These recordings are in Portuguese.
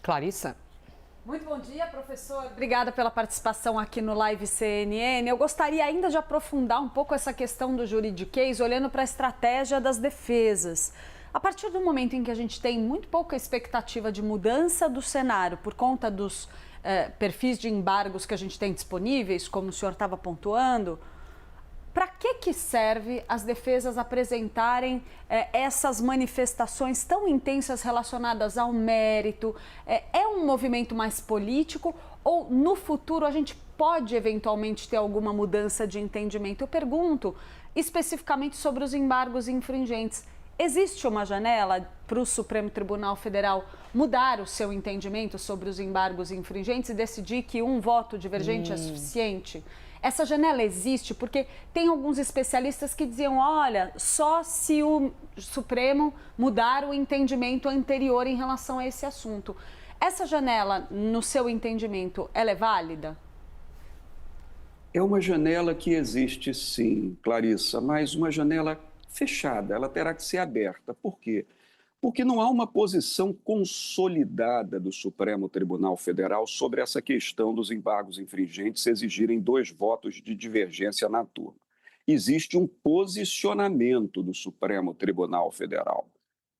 Clarissa? Muito bom dia, professor. Obrigada pela participação aqui no Live CNN. Eu gostaria ainda de aprofundar um pouco essa questão do juridiquês, olhando para a estratégia das defesas. A partir do momento em que a gente tem muito pouca expectativa de mudança do cenário por conta dos perfis de embargos que a gente tem disponíveis, como o senhor estava pontuando, para que serve as defesas apresentarem essas manifestações tão intensas relacionadas ao mérito? É um movimento mais político ou no futuro a gente pode eventualmente ter alguma mudança de entendimento? Eu pergunto especificamente sobre os embargos infringentes. Existe uma janela para o Supremo Tribunal Federal mudar o seu entendimento sobre os embargos infringentes e decidir que um voto divergente é suficiente? Essa janela existe porque tem alguns especialistas que diziam, olha, só se o Supremo mudar o entendimento anterior em relação a esse assunto. Essa janela, no seu entendimento, ela é válida? É uma janela que existe sim, Clarissa, mas uma janela fechada, ela terá que ser aberta. Por quê? Porque não há uma posição consolidada do Supremo Tribunal Federal sobre essa questão dos embargos infringentes exigirem 2 votos de divergência na turma. Existe um posicionamento do Supremo Tribunal Federal.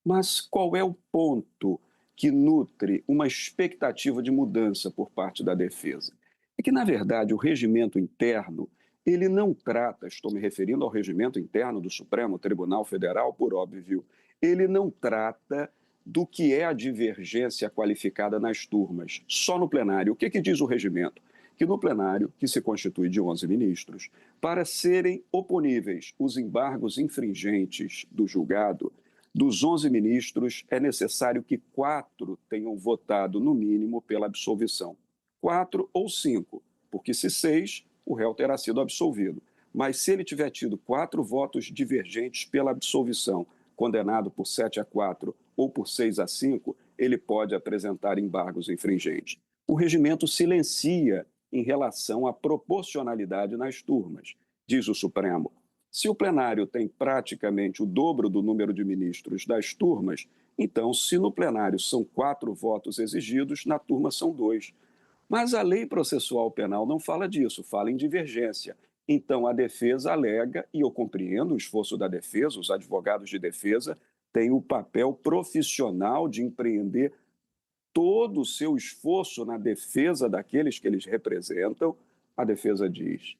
Mas qual é o ponto que nutre uma expectativa de mudança por parte da defesa? É que, na verdade, o regimento interno, ele não trata, estou me referindo ao regimento interno do Supremo Tribunal Federal, por óbvio, ele não trata do que é a divergência qualificada nas turmas, só no plenário. O que diz o regimento? Que no plenário, que se constitui de 11 ministros, para serem oponíveis os embargos infringentes do julgado, dos 11 ministros, é necessário que 4 tenham votado, no mínimo, pela absolvição. 4 ou 5, porque se 6, o réu terá sido absolvido. Mas se ele tiver tido 4 votos divergentes pela absolvição, condenado por 7-4 ou por 6-5, ele pode apresentar embargos infringentes. O regimento silencia em relação à proporcionalidade nas turmas. Diz o Supremo, se o plenário tem praticamente o dobro do número de ministros das turmas, então, se no plenário são 4 votos exigidos, na turma são 2. Mas a lei processual penal não fala disso, fala em divergência. Então, a defesa alega, e eu compreendo o esforço da defesa, os advogados de defesa têm o papel profissional de empreender todo o seu esforço na defesa daqueles que eles representam. A defesa diz,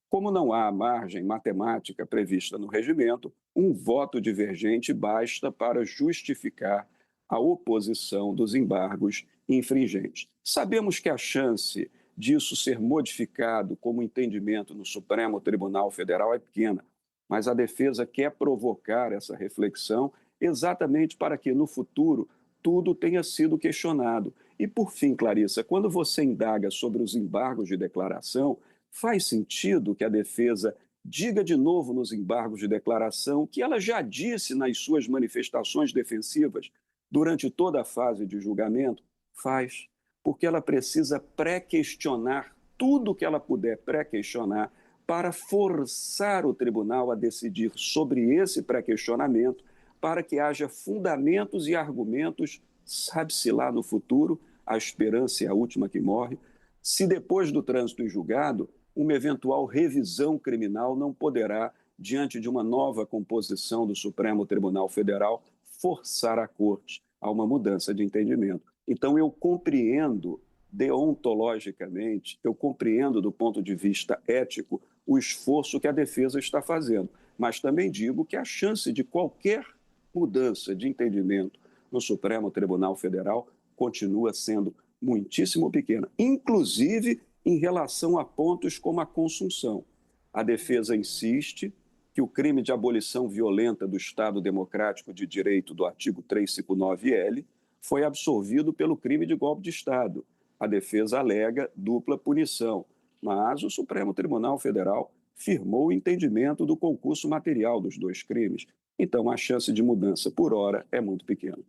como não há margem matemática prevista no regimento, um voto divergente basta para justificar a oposição dos embargos infringentes. Sabemos que a chance disso ser modificado como entendimento no Supremo Tribunal Federal é pequena, mas a defesa quer provocar essa reflexão exatamente para que, no futuro, tudo tenha sido questionado. E, por fim, Clarissa, quando você indaga sobre os embargos de declaração, faz sentido que a defesa diga de novo nos embargos de declaração que ela já disse nas suas manifestações defensivas durante toda a fase de julgamento? Faz, porque ela precisa pré-questionar tudo que ela puder pré-questionar para forçar o tribunal a decidir sobre esse pré-questionamento, para que haja fundamentos e argumentos, sabe-se lá no futuro, a esperança é a última que morre, se depois do trânsito em julgado, uma eventual revisão criminal não poderá, diante de uma nova composição do Supremo Tribunal Federal, forçar a Corte a uma mudança de entendimento. Então, eu compreendo deontologicamente, eu compreendo do ponto de vista ético o esforço que a defesa está fazendo, mas também digo que a chance de qualquer mudança de entendimento no Supremo Tribunal Federal continua sendo muitíssimo pequena, inclusive em relação a pontos como a consunção. A defesa insiste que o crime de abolição violenta do Estado Democrático de Direito do artigo 359-L foi absolvido pelo crime de golpe de Estado. A defesa alega dupla punição, mas o Supremo Tribunal Federal firmou o entendimento do concurso material dos 2 crimes. Então, a chance de mudança por hora é muito pequena.